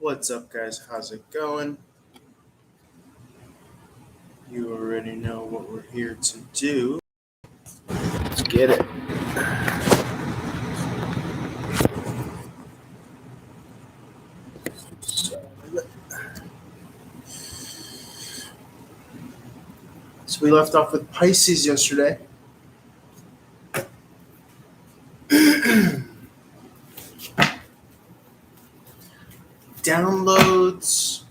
What's up, guys? How's it going? You already know what we're here to do. Let's get it. So we left off with Pisces yesterday. Downloads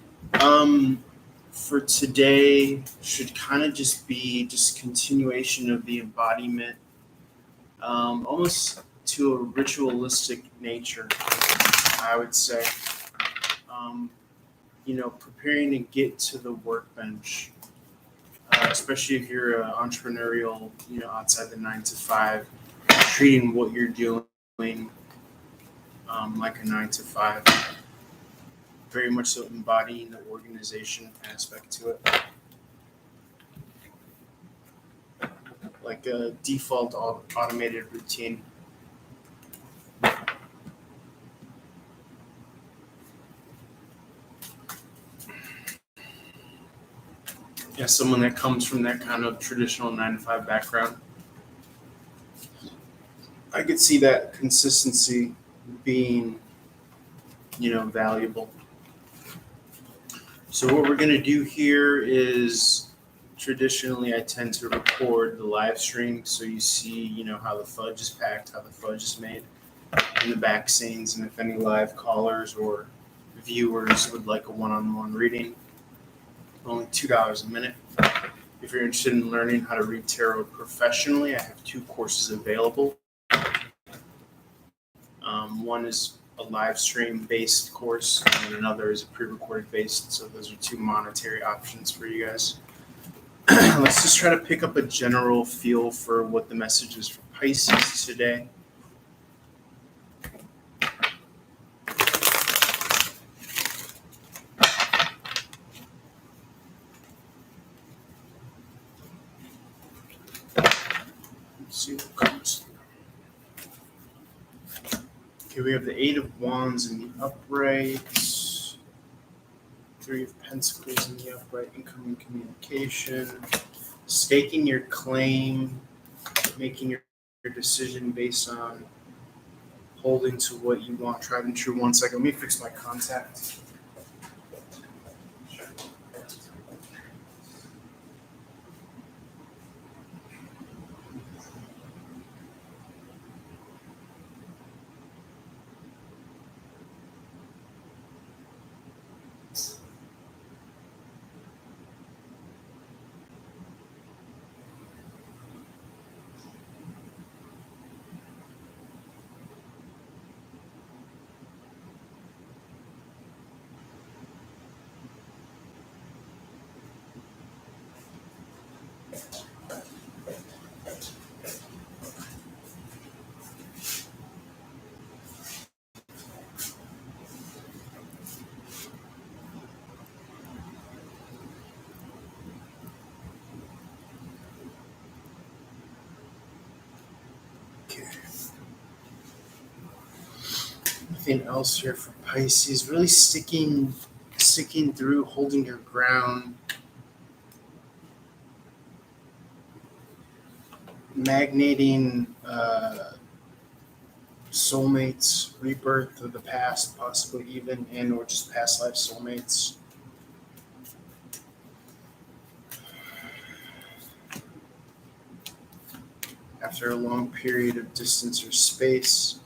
for today should kind of just be just continuation of the embodiment, almost to a ritualistic nature, I would say. Preparing to get to the workbench, especially if you're entrepreneurial, outside the 9 to 5, treating what you're doing like a 9 to 5. Very much so embodying the organization aspect to it. Like a default automated routine. As someone that comes from that kind of traditional 9 to 5 background, I could see that consistency being, valuable. So what we're going to do here is, traditionally I tend to record the live stream so you see, how the fudge is packed, how the fudge is made in the back scenes, and if any live callers or viewers would like a one-on-one reading, only $2 a minute. If you're interested in learning how to read tarot professionally, I have 2 courses available. One is a live stream based course, and another is a pre-recorded based. So those are 2 monetary options for you guys. Let's just try to pick up a general feel for what the message is for Pisces today. Let's see what comes through. Okay, we have the 8 of Wands in the upright, 3 of Pentacles in the upright, incoming communication, staking your claim, making your decision based on holding to what you want, tried and true. 1 second, let me fix my contact. Okay. Nothing else here for Pisces. Really sticking through, holding your ground. Magnating soulmates, rebirth of the past, possibly even, and or just past life soulmates. After a long period of distance or space.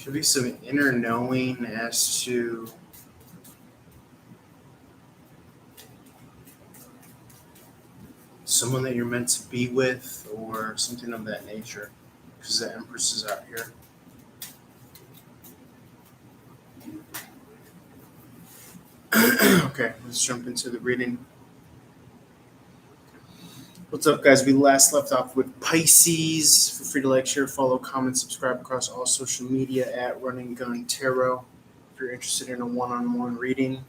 Could be some inner knowing as to someone that you're meant to be with or something of that nature, because the Empress is out here. Okay, let's jump into the reading. What's up, guys? We last left off with Pisces. Feel free to like, share, follow, comment, subscribe across all social media at Running Gun Tarot. If you're interested in a one-on-one reading,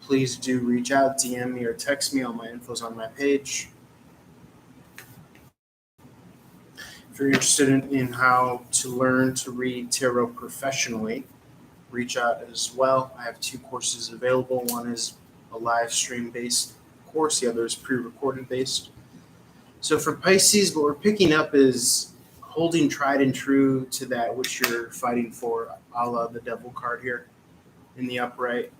please do reach out, DM me or text me. All my info's on my page. If you're interested in how to learn to read tarot professionally, reach out as well. I have 2 courses available. One is a live stream based course, the other is pre-recorded based. So for Pisces, what we're picking up is holding tried and true to that which you're fighting for, a la the Devil card here in the upright.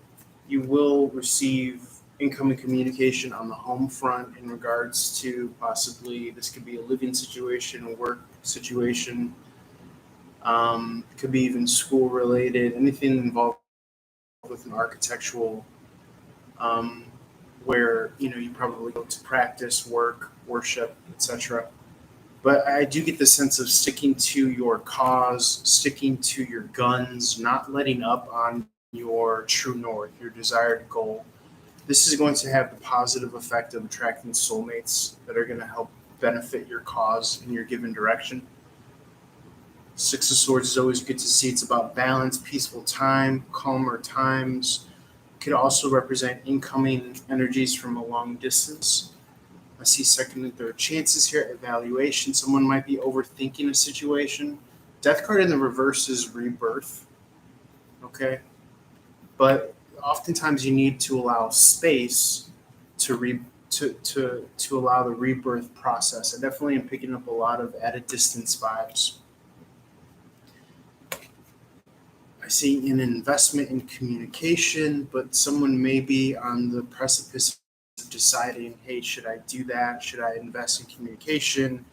You will receive incoming communication on the home front in regards to possibly this could be a living situation, a work situation, could be even school related, anything involved with an architectural, where you probably go to practice, work, worship, etc. But I do get the sense of sticking to your cause, sticking to your guns, not letting up on your true north, your desired goal. This is going to have the positive effect of attracting soulmates that are going to help benefit your cause in your given direction. 6 of Swords is always good to see. It's about balance, peaceful time, calmer times. Could also represent incoming energies from a long distance. I see second and third chances here, evaluation. Someone might be overthinking a situation. Death card in the reverse is rebirth. Okay? But oftentimes you need to allow space to allow the rebirth process. I definitely am picking up a lot of at a distance vibes. I see an investment in communication, but someone may be on the precipice of deciding, hey, should I do that? Should I invest in communication?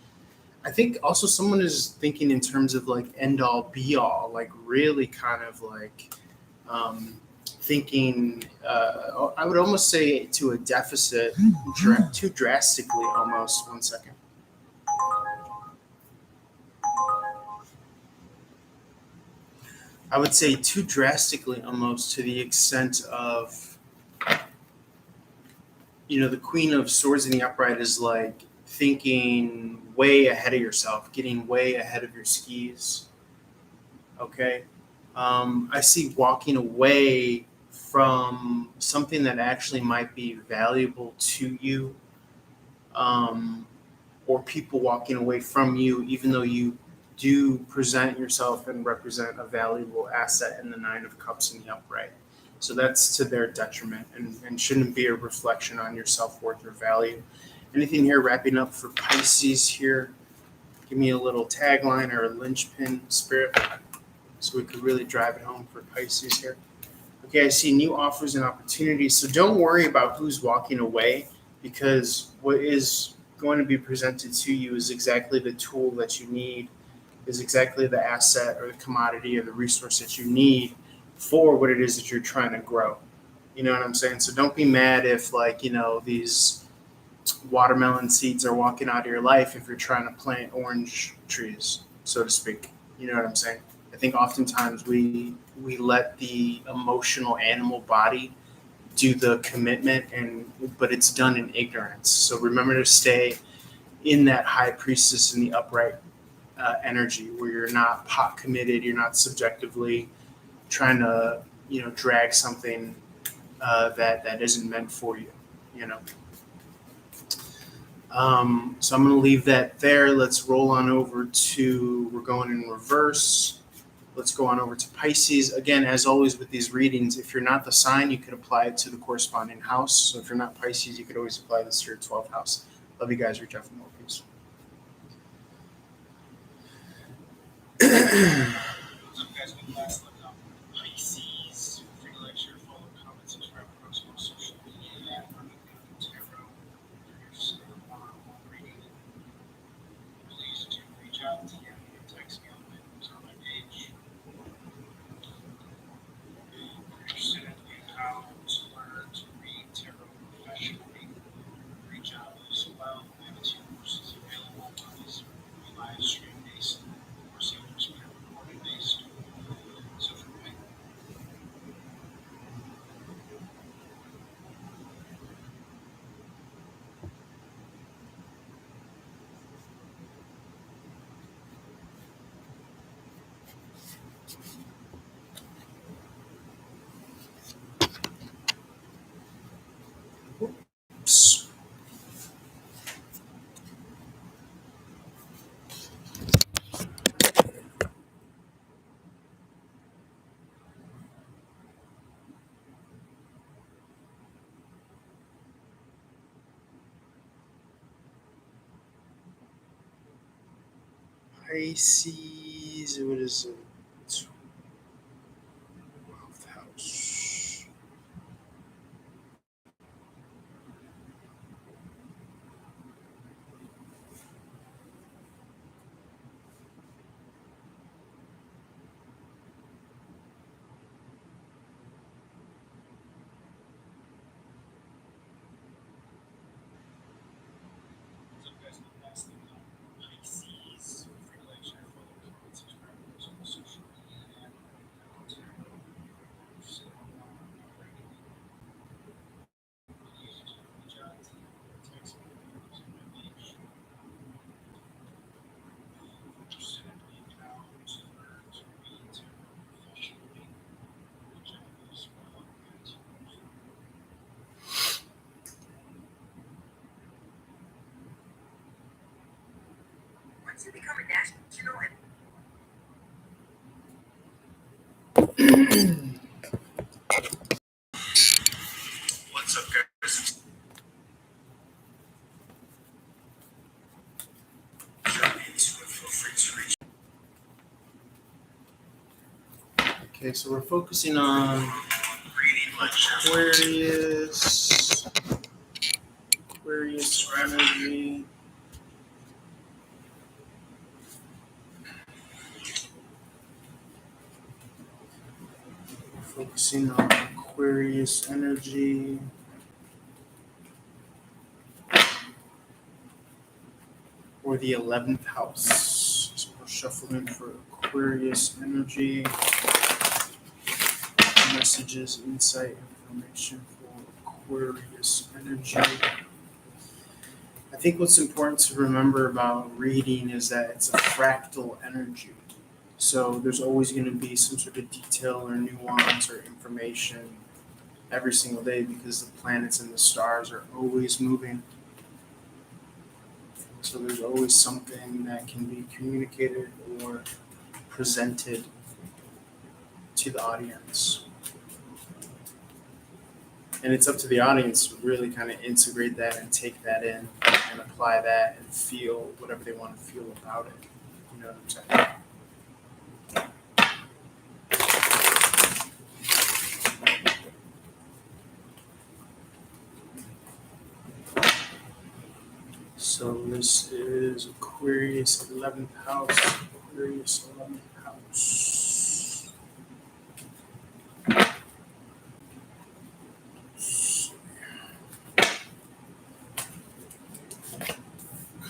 I think also someone is thinking in terms of like end all be all, like really kind of like thinking, I would almost say to a deficit, too drastically almost. 1 second. I would say too drastically almost to the extent of, the Queen of Swords in the upright is like thinking way ahead of yourself, getting way ahead of your skis. Okay. I see walking away from something that actually might be valuable to you, or people walking away from you, even though you do present yourself and represent a valuable asset in the 9 of Cups in the upright. So that's to their detriment and shouldn't be a reflection on your self-worth or value. Anything here wrapping up for Pisces here? Give me a little tagline or a linchpin, Spirit, so we could really drive it home for Pisces here. Okay, I see new offers and opportunities. So don't worry about who's walking away, because what is going to be presented to you is exactly the tool that you need, is exactly the asset or the commodity or the resource that you need for what it is that you're trying to grow. You know what I'm saying? So don't be mad if these watermelon seeds are walking out of your life if you're trying to plant orange trees, so to speak. You know what I'm saying? I think oftentimes we let the emotional animal body do the commitment, but it's done in ignorance. So remember to stay in that high priestess in the upright energy, where you're not pot committed, you're not subjectively trying to drag something that isn't meant for you. So I'm going to leave that there. Let's roll on over to, we're going in reverse. Let's go on over to Pisces. Again, as always with these readings, if you're not the sign, you could apply it to the corresponding house. So if you're not Pisces, you could always apply this to your 12th house. Love you guys. Reach out for more. Peace. Pisces. Free to like, share, follow, comment, subscribe across all social media. Please do reach out to me and text me on my page. Interested in how to learn to read tarot professionally, reach out as well. I have 2 courses available. One is live stream based, course, the other is pre-recorded. Pisces, what is it? 12th house. Once you become a national What's up, guys? Okay, so we're focusing on Aquarius energy. Focusing on Aquarius energy. Or the 11th house. So we're shuffling for Aquarius energy. Messages, insight, information for Aquarius energy. I think what's important to remember about reading is that it's a fractal energy. So there's always going to be some sort of detail or nuance or information every single day because the planets and the stars are always moving. So there's always something that can be communicated or presented to the audience. And it's up to the audience to really kind of integrate that and take that in and apply that and feel whatever they want to feel about it. You know what I'm saying? So this is Aquarius 11th house. Aquarius 11th house.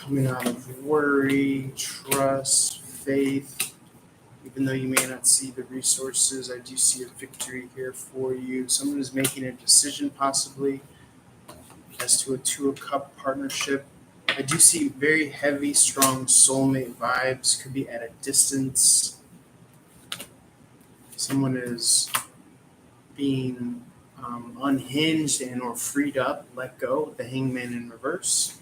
Coming out of worry, trust, faith. Even though you may not see the resources, I do see a victory here for you. Someone is making a decision possibly as to a Two of Cup partnership. I do see very heavy, strong soulmate vibes. Could be at a distance. Someone is being unhinged and or freed up, let go. The Hangman in reverse.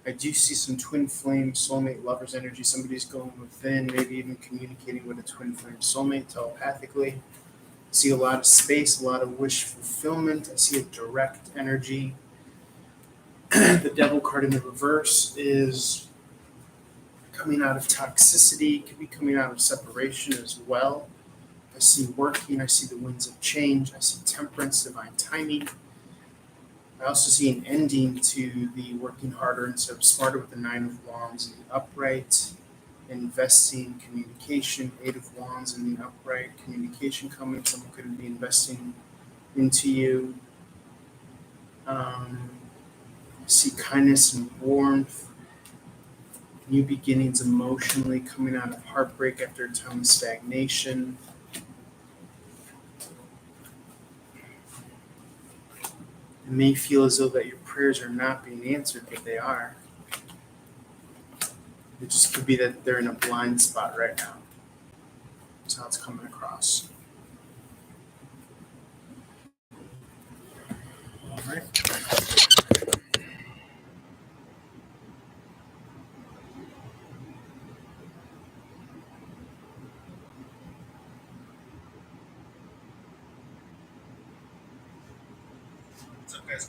I do see some twin flame soulmate lovers energy. Somebody's going within, maybe even communicating with a twin flame soulmate telepathically. I see a lot of space, a lot of wish fulfillment. I see a direct energy. The Devil card in the reverse is coming out of toxicity, could be coming out of separation as well. I see working, I see the winds of change, I see temperance, divine timing. I also see an ending to the working harder instead of smarter with the Nine of Wands in the upright, investing, communication, Eight of Wands in the upright, communication coming. Someone could be investing into you. I see kindness and warmth, new beginnings emotionally coming out of heartbreak after a time of stagnation. It may feel as though that your prayers are not being answered, but they are. It just could be that they're in a blind spot right now. That's how it's coming across. All right. What's up, guys?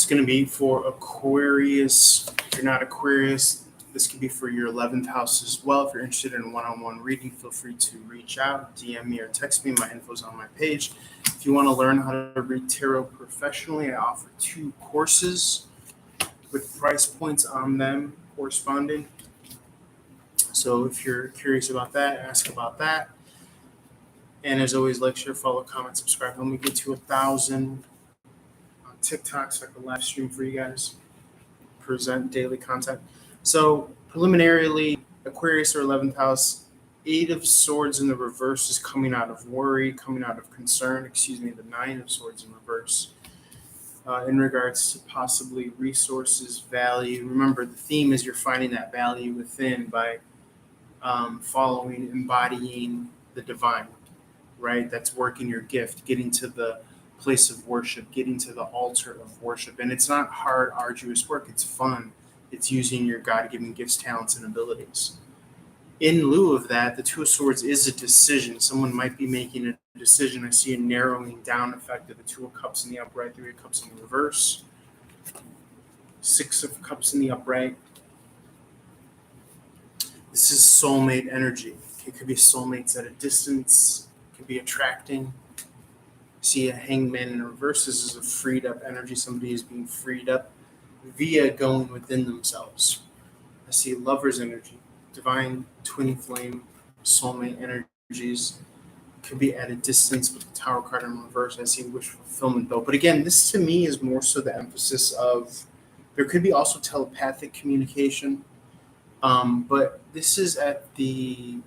going to be for Aquarius. If you're not Aquarius, this could be for your 11th house as well. If you're interested in one-on-one reading, feel free to reach out, DM me, or text me. My info is on my page. If you want to learn how to read tarot professionally, I offer 2 courses with price points on them corresponding. So if you're curious about that, ask about that. And as always, like, share, follow, comment, subscribe. When we get to 1,000 on TikTok, so I can live stream for you guys, present daily content. So preliminarily, Aquarius or 11th house, 8 of Swords in the reverse is coming out of worry, coming out of concern. The 9 of Swords in reverse. In regards to possibly resources, value. Remember, the theme is you're finding that value within by following, embodying the divine, right? That's working your gift, getting to the place of worship, getting to the altar of worship. And it's not hard, arduous work. It's fun. It's using your God-given gifts, talents, and abilities. In lieu of that, the 2 of Swords is a decision. Someone might be making a decision. I see a narrowing down effect of the 2 of Cups in the upright, 3 of Cups in the reverse, 6 of Cups in the upright. This is soulmate energy. It could be soulmates at a distance. It could be attracting. See a Hangman in reverse. This is a freed up energy. Somebody is being freed up via going within themselves. I see lover's energy, divine twin flame, soulmate energies. Could be at a distance with the Tower card in reverse. I see wish fulfillment though. But again, this to me is more so the emphasis of there could be also telepathic communication. But this is at the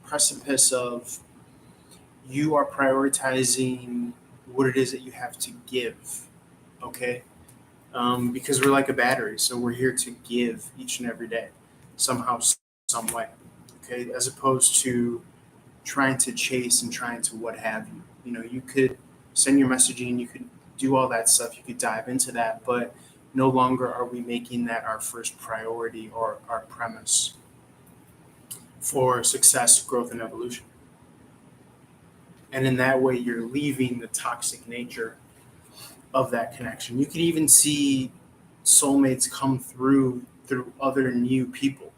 precipice of you are prioritizing what it is that you have to give, okay? Because we're like a battery, so we're here to give each and every day, somehow, some way, okay? As opposed to trying to chase and trying to what have you. You know, you could send your messaging, you could do all that stuff, you could dive into that, but no longer are we making that our first priority or our premise for success, growth, and evolution. And in that way, you're leaving the toxic nature of that connection. You can even see soulmates come through other new people.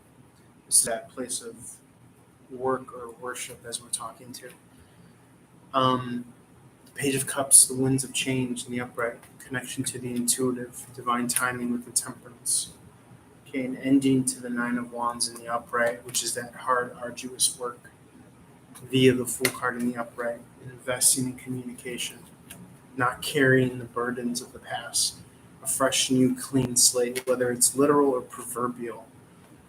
This is that place of work or worship as we're talking to. Page of Cups, the winds of change in the upright, connection to the intuitive, divine timing with the temperance. Okay, an ending to the 9 of Wands in the upright, which is that hard, arduous work via the Fool card in the upright, investing in communication, not carrying the burdens of the past, a fresh, new, clean slate, whether it's literal or proverbial,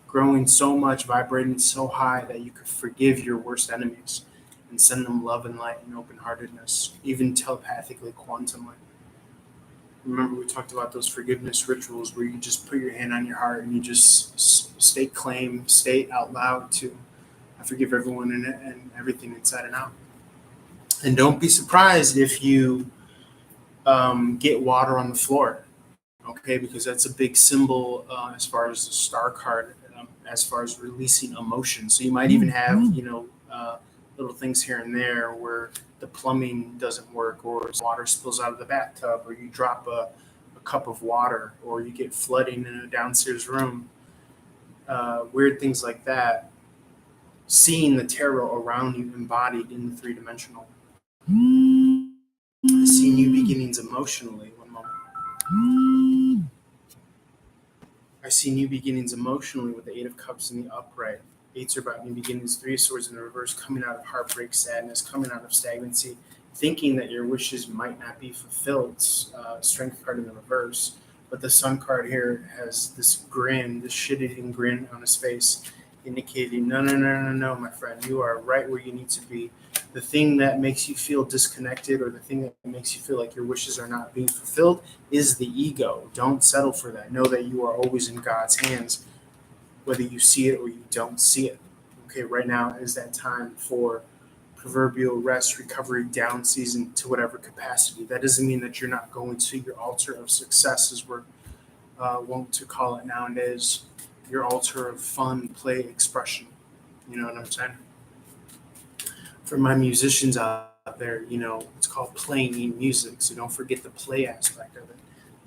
growing so much, vibrating so high that you could forgive your worst enemies and send them love and light and open-heartedness, even telepathically, quantumly. Remember, we talked about those forgiveness rituals where you just put your hand on your heart and you just state out loud to, I forgive everyone and everything inside and out. And don't be surprised if you get water on the floor, okay? Because that's a big symbol as far as the star card, as far as releasing emotion. So you might even have, little things here and there where the plumbing doesn't work, or water spills out of the bathtub, or you drop a cup of water, or you get flooding in a downstairs room. Weird things like that. Seeing the tarot around you embodied in the 3-dimensional. I see new beginnings emotionally. One moment. I see new beginnings emotionally with the 8 of Cups in the upright. 8s are about new beginnings. 3 of Swords in the reverse, coming out of heartbreak, sadness, coming out of stagnancy, thinking that your wishes might not be fulfilled. Strength card in the reverse. But the Sun card here has this grin, this shit-eating grin on his face, indicating, no, my friend. You are right where you need to be. The thing that makes you feel disconnected, or the thing that makes you feel like your wishes are not being fulfilled, is the ego. Don't settle for that. Know that you are always in God's hands, whether you see it or you don't see it. Okay, right now is that time for proverbial rest, recovery, down season to whatever capacity. That doesn't mean that you're not going to your altar of success, as we're wont to call it nowadays, your altar of fun, play, expression. You know what I'm saying? For my musicians out there, it's called playing music, so don't forget the play aspect of it.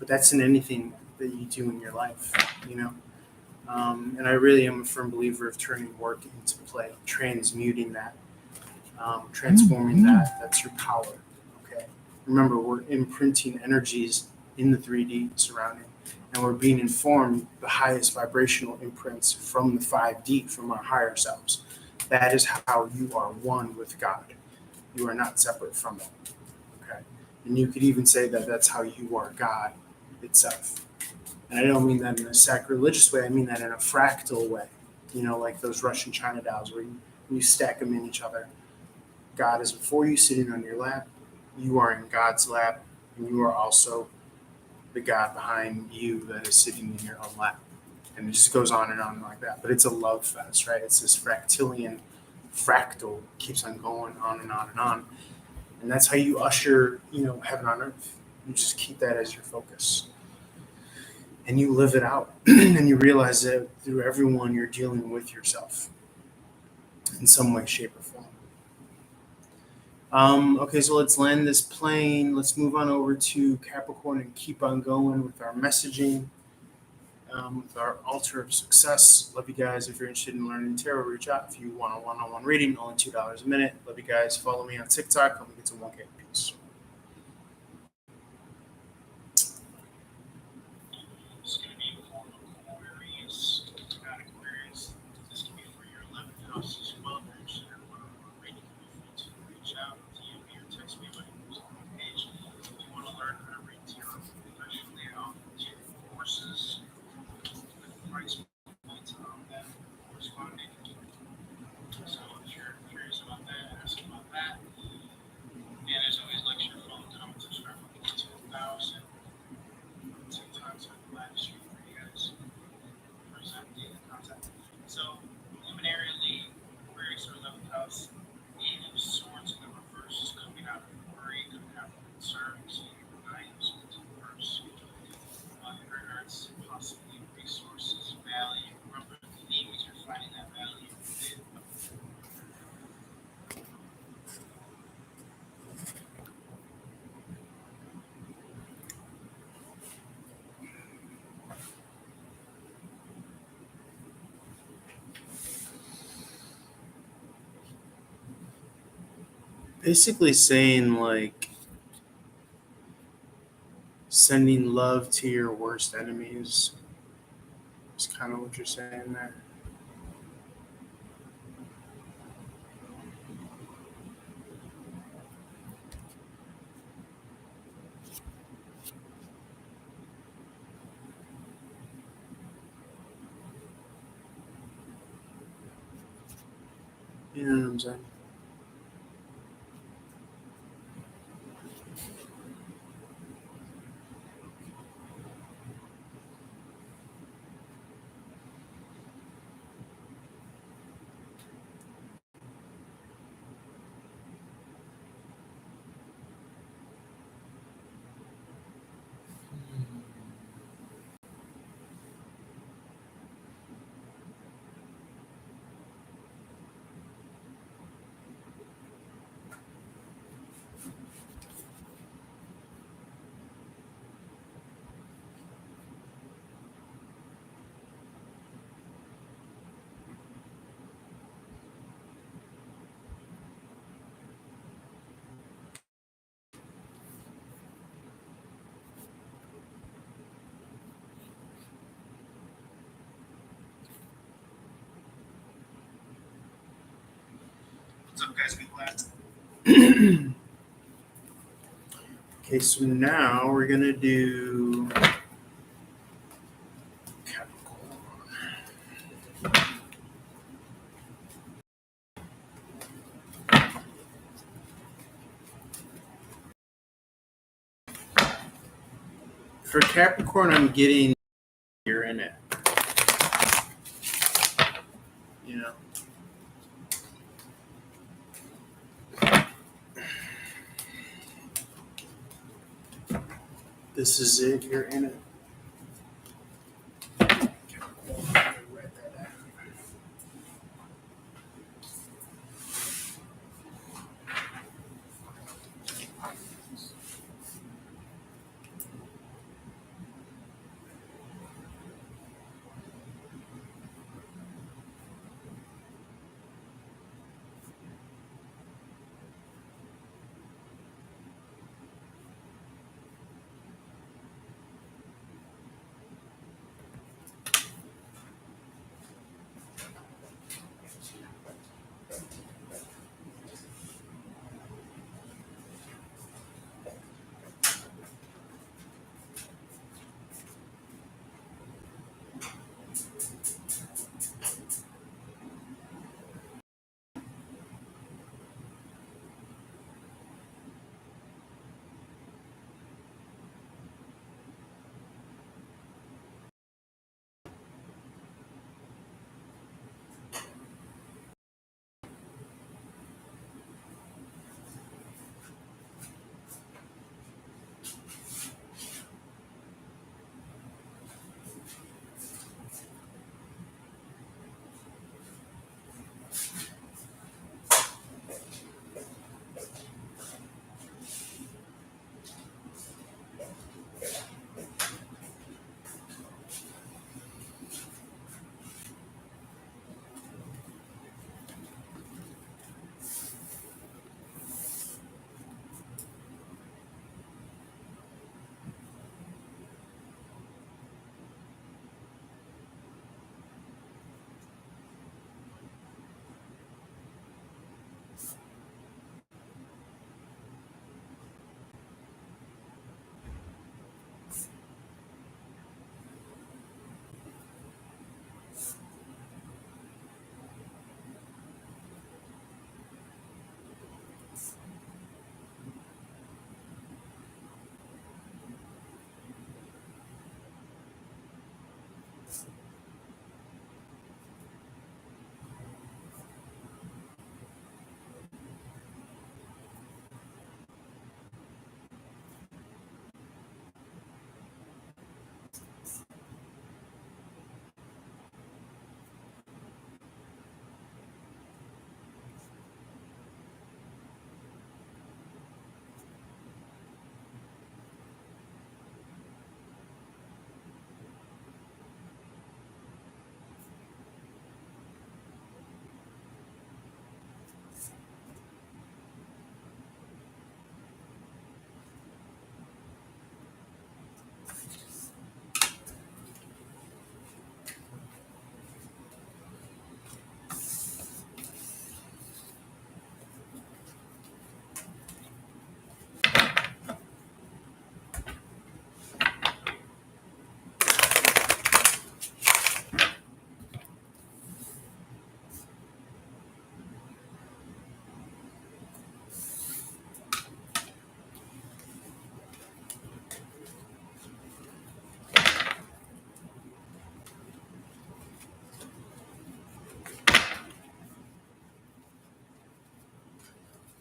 but that's in anything that you do in your life, and I really am a firm believer of turning work into play, transmuting that, transforming that. That's your power. Okay. Remember, we're imprinting energies in the 3D surrounding, and we're being informed the highest vibrational imprints from the 5D, from our higher selves. That is how you are one with God. You are not separate from it. Okay. And you could even say that that's how you are God itself. And I don't mean that in a sacrilegious way. I mean that in a fractal way. Like those Russian China dolls where you stack them in each other. God is before you, sitting on your lap. You are in God's lap, and you are also the God behind you that is sitting in your own lap. And it just goes on and on like that. But it's a love fest, right? It's this fractal keeps on going on and on and on. And that's how you usher, heaven on earth. You just keep that as your focus. And you live it out. And you realize that through everyone, you're dealing with yourself in some way, shape, or form. Okay, so let's land this plane. Let's move on over to Capricorn and keep on going with our messaging, with our altar of success. Love you guys. If you're interested in learning tarot, reach out. If you want a one-on-one reading, only $2 a minute. Love you guys. Follow me on TikTok. Help me get to 1K. Peace. It's going to be for Aquarius. Aquarius. This can be for your 11th house as well. If you're interested in one-on-one reading, feel free to reach out, DM me or text me by using my page. If you want to learn how to read tarot professionally, I'll give courses with price points on that corresponding. So if you're curious about that, ask about that. And as always, like, share, follow, comment, subscribe. We'll get to 1,000 TikToks on the live stream for you guys. Present daily content. So, luminarily, Aquarius or 11th house, Eight of Swords in the reverse is coming out of worry, coming out of concerns. Nine of Swords in reverse. In regards to possibly resources, value. Remember, the theme is you're finding that value within. Basically saying, like, sending love to your worst enemies is kind of what you're saying there. You know what I'm saying? What's up, guys? Be glad. Okay, so now we're going to do Capricorn. For Capricorn, I'm getting you're in it. You know? This is it. You're in it.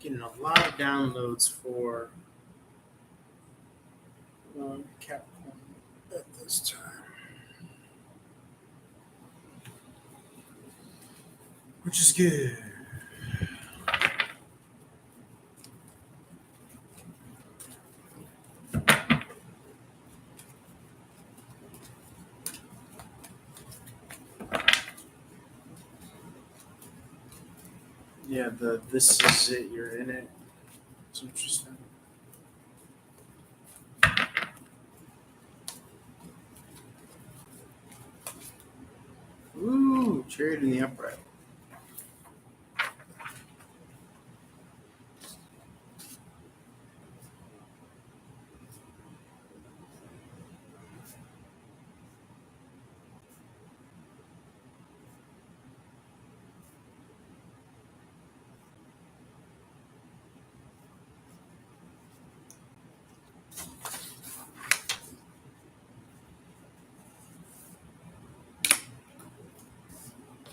Getting a lot of downloads for Capricorn at this time, which is good. Yeah, this is it, you're in it. It's interesting. Ooh, Chariot in the upright.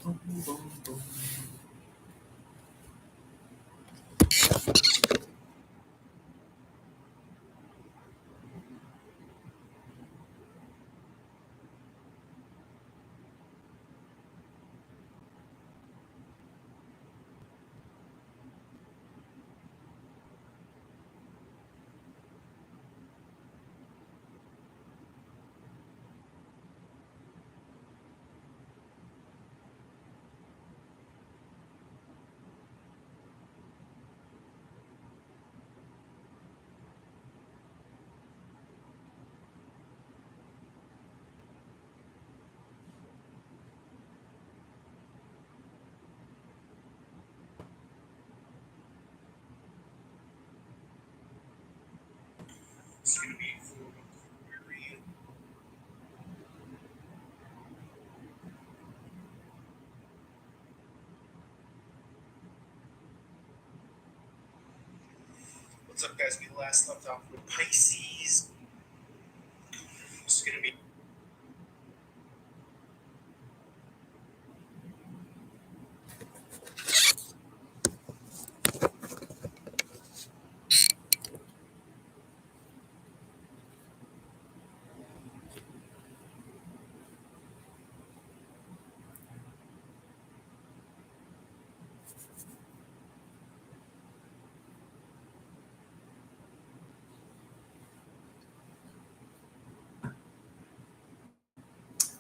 Boom, boom, boom. It's gonna be for Aquarian. What's up, guys? We last left off with Pisces. It's gonna be.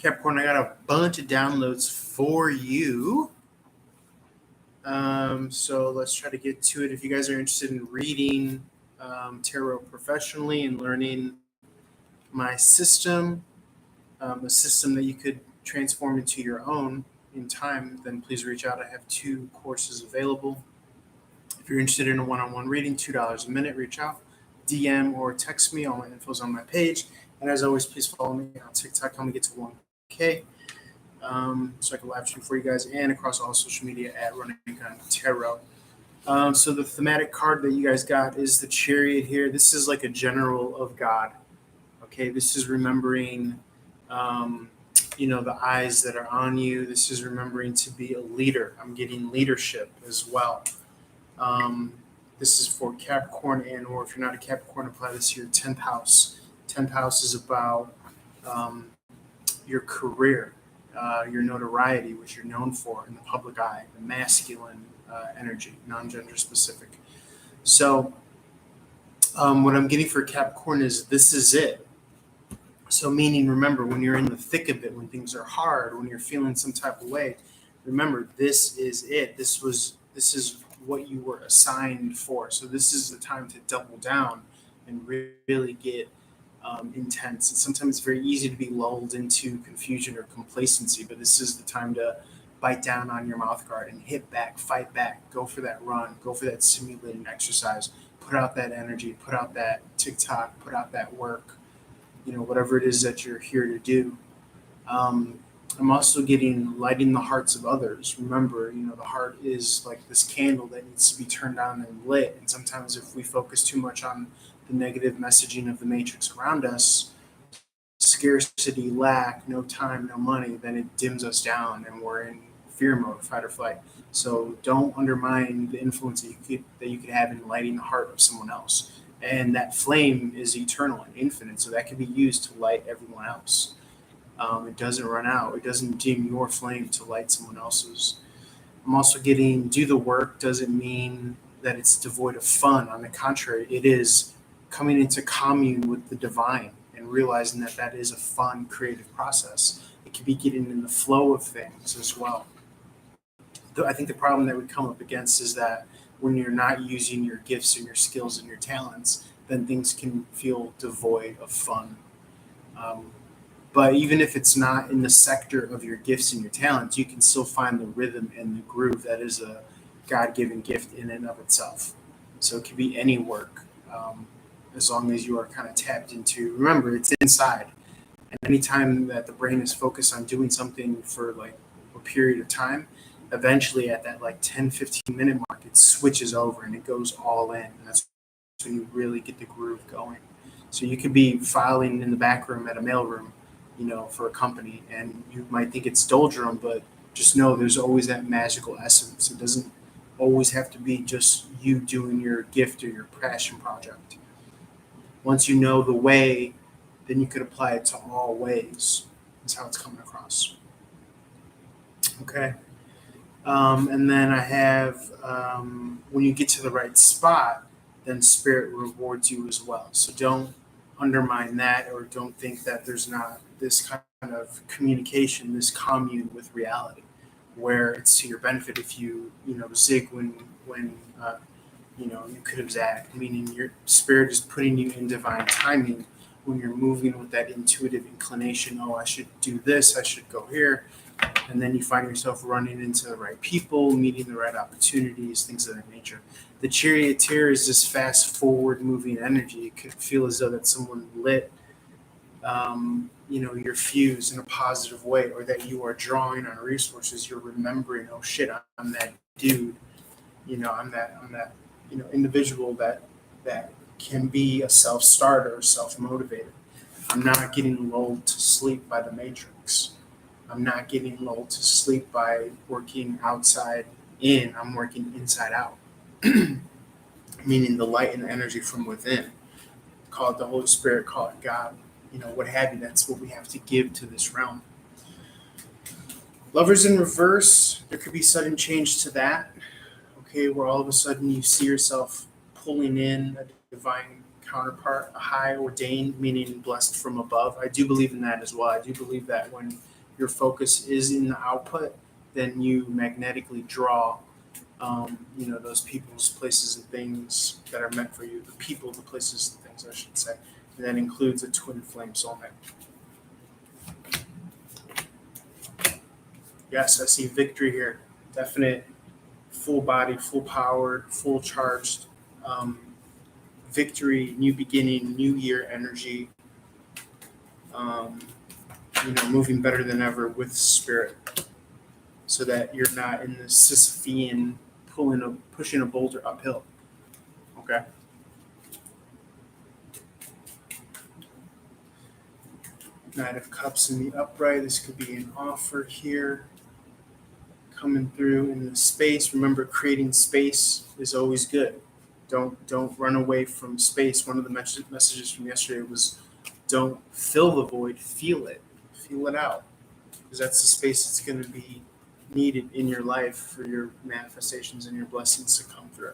Capricorn, I got a bunch of downloads for you. So let's try to get to it. If you guys are interested in reading tarot professionally and learning my system, a system that you could transform into your own in time, then please reach out. I have 2 courses available. If you're interested in a one-on-one reading, $2 a minute, reach out, DM or text me. All my info is on my page. And as always, please follow me on TikTok. Help me get to 1K. So I can live stream for you guys, and across all social media at Running Gun Tarot. So the thematic card that you guys got is the Chariot here. This is like a general of God. Okay, this is remembering, the eyes that are on you. This is remembering to be a leader. I'm getting leadership as well. This is for Capricorn, and or if you're not a Capricorn, apply this to your 10th house. 10th house is about your career, your notoriety, what you're known for in the public eye, the masculine energy, non-gender specific. So what I'm getting for Capricorn is this is it. So meaning, remember, when you're in the thick of it, when things are hard, when you're feeling some type of way, remember, this is it. This is what you were assigned for. So this is the time to double down and really get intense. And sometimes it's very easy to be lulled into confusion or complacency, but this is the time to bite down on your mouth guard and hit back, fight back, go for that run, go for that simulating exercise, put out that energy, put out that TikTok, put out that work, whatever it is that you're here to do. I'm also getting lighting the hearts of others. Remember, the heart is like this candle that needs to be turned on and lit. And sometimes if we focus too much on the negative messaging of the matrix around us, scarcity, lack, no time, no money, then it dims us down and we're in fear mode, fight or flight. So don't undermine the influence that you could have in lighting the heart of someone else. And that flame is eternal and infinite, so that can be used to light everyone else. It doesn't run out. It doesn't dim your flame to light someone else's. I'm also getting do the work doesn't mean that it's devoid of fun. On the contrary, it is coming into commune with the divine and realizing that that is a fun, creative process. It can be getting in the flow of things as well. I think the problem that we come up against is that when you're not using your gifts and your skills and your talents, then things can feel devoid of fun. Um, but even if it's not in the sector of your gifts and your talents, you can still find the rhythm and the groove that is a God given gift in and of itself. So it could be any work, as long as you are kind of tapped into. Remember, it's inside. And anytime that the brain is focused on doing something for like a period of time, eventually at that like 10-15 minute mark, it switches over and it goes all in. And that's when you really get the groove going. So you could be filing in the back room at a mailroom, for a company, and you might think it's doldrum, but just know there's always that magical essence. It doesn't always have to be just you doing your gift or your passion project. Once you know the way, then you could apply it to all ways. That's how it's coming across. Okay. And then I have when you get to the right spot, then spirit rewards you as well. So don't undermine that, or don't think that there's not this kind of communication, this commune with reality, where it's to your benefit if you zig when you could have zagged, meaning your spirit is putting you in divine timing when you're moving with that intuitive inclination. Oh, I should do this, I should go here. And then you find yourself running into the right people, meeting the right opportunities, things of that nature. The charioteer is this fast forward moving energy. It could feel as though that someone lit, your fuse in a positive way, or that you are drawing on resources. You're remembering, oh shit, I'm that dude. I'm that individual that can be a self starter, self motivated. I'm not getting lulled to sleep by the matrix. I'm not getting lulled to sleep by working outside in. I'm working inside out, meaning the light and the energy from within. Call it the Holy Spirit, call it God, what have you. That's what we have to give to this realm. Lovers in reverse, there could be sudden change to that. Okay, where all of a sudden you see yourself pulling in a divine counterpart, a high ordained, meaning blessed from above. I do believe in that as well. I do believe that when your focus is in the output, then you magnetically draw, those people's, places, and things that are meant for you. The people, the places, and things, I should say. And that includes a twin flame soulmate. Yes, I see victory here. Definite, full body, full powered, full charged, victory, new beginning, new year energy. Moving better than ever with spirit, so that you're not in the Sisyphean pushing a boulder uphill. Okay. Knight of Cups in the upright. This could be an offer here. Coming through in the space. Remember, creating space is always good. Don't run away from space. One of the messages from yesterday was, don't fill the void, feel it out, because that's the space that's going to be needed in your life for your manifestations and your blessings to come through.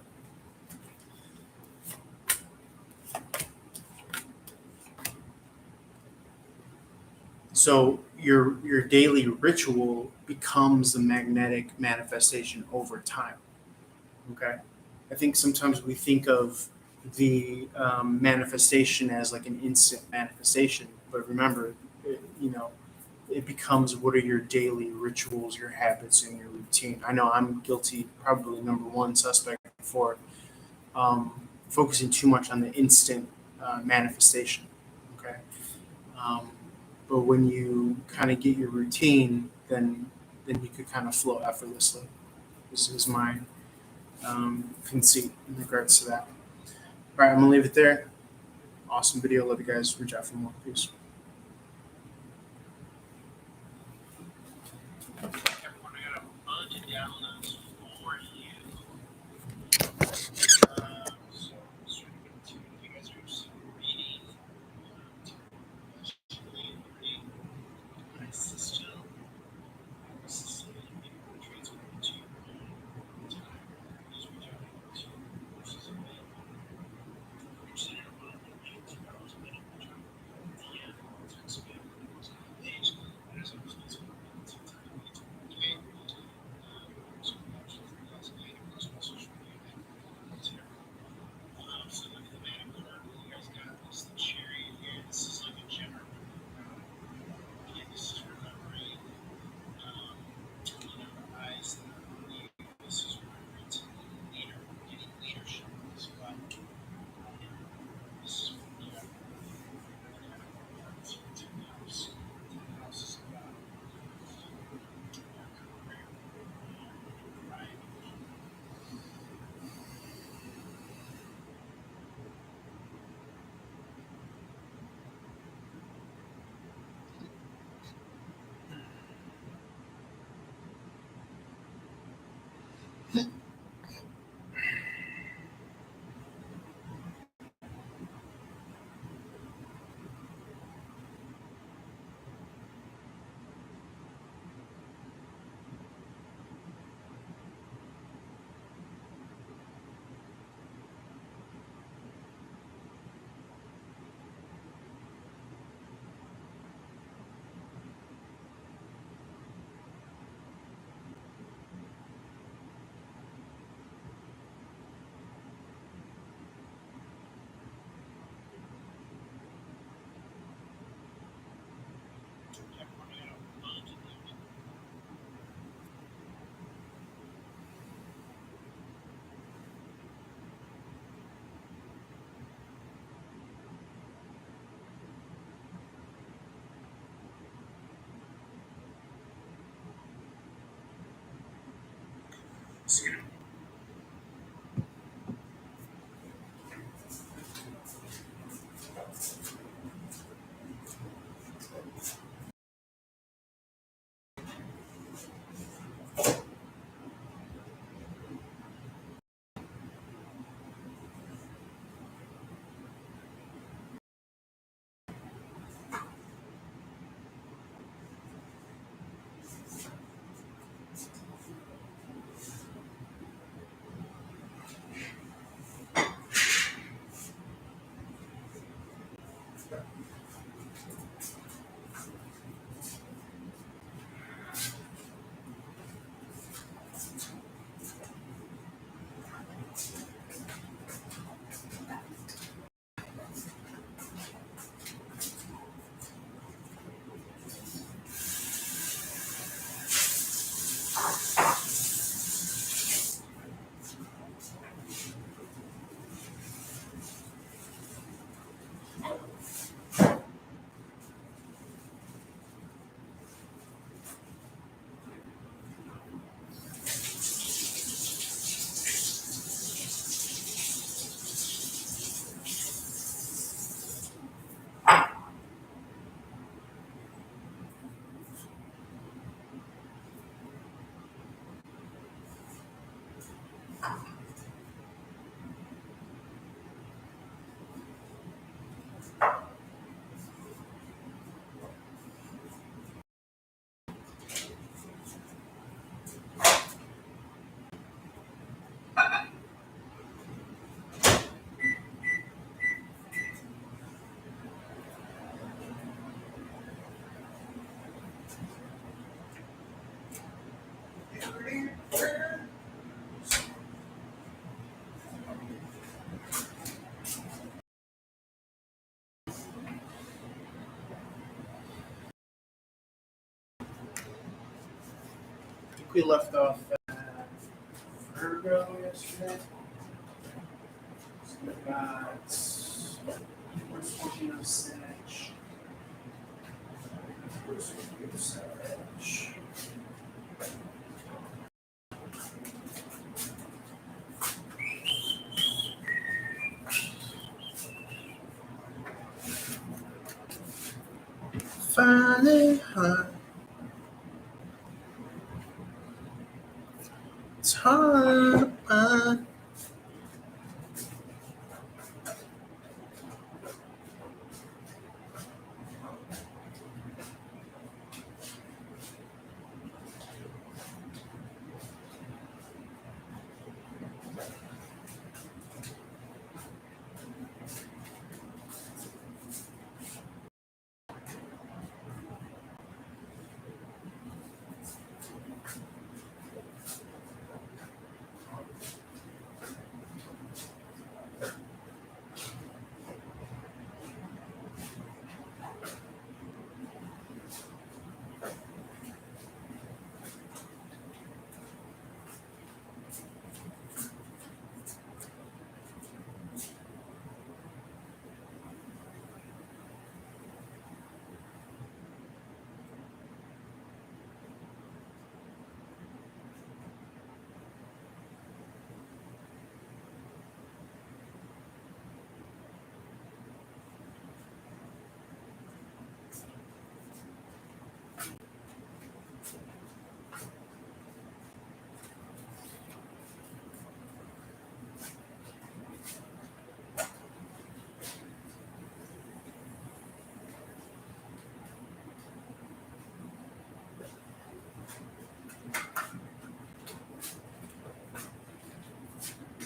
So your daily ritual becomes the magnetic manifestation over time. Okay, I think sometimes we think of the manifestation as like an instant manifestation, but remember, it becomes what are your daily rituals, your habits, and your routine. I know I'm guilty, probably number one suspect for focusing too much on the instant manifestation. Okay. But when you kind of get your routine, then you could kind of flow effortlessly. This is my conceit in regards to that. All right, I'm gonna leave it there. Awesome video. Love you guys. Reach out for more. Peace. Everyone, I got a bunch soon. I think we left off at Virgo yesterday. So we got 14 of Sag. 14 of Sag. Finding hard. It's hard to find.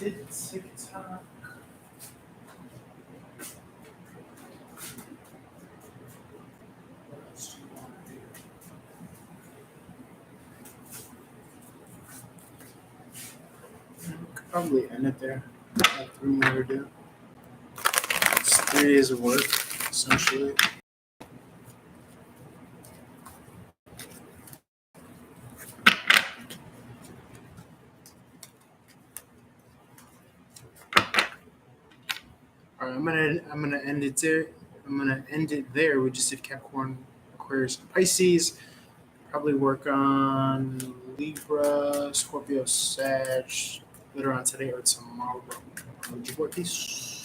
Did TikTok. What else do you want to do? Could probably end it there. Have 3 more to do. It's 3 days of work, essentially. All right, I'm gonna end it there. I'm gonna end it there. We just did Capricorn, Aquarius, and Pisces. Probably work on Libra, Scorpio, Sag later on today or tomorrow. Would you work these?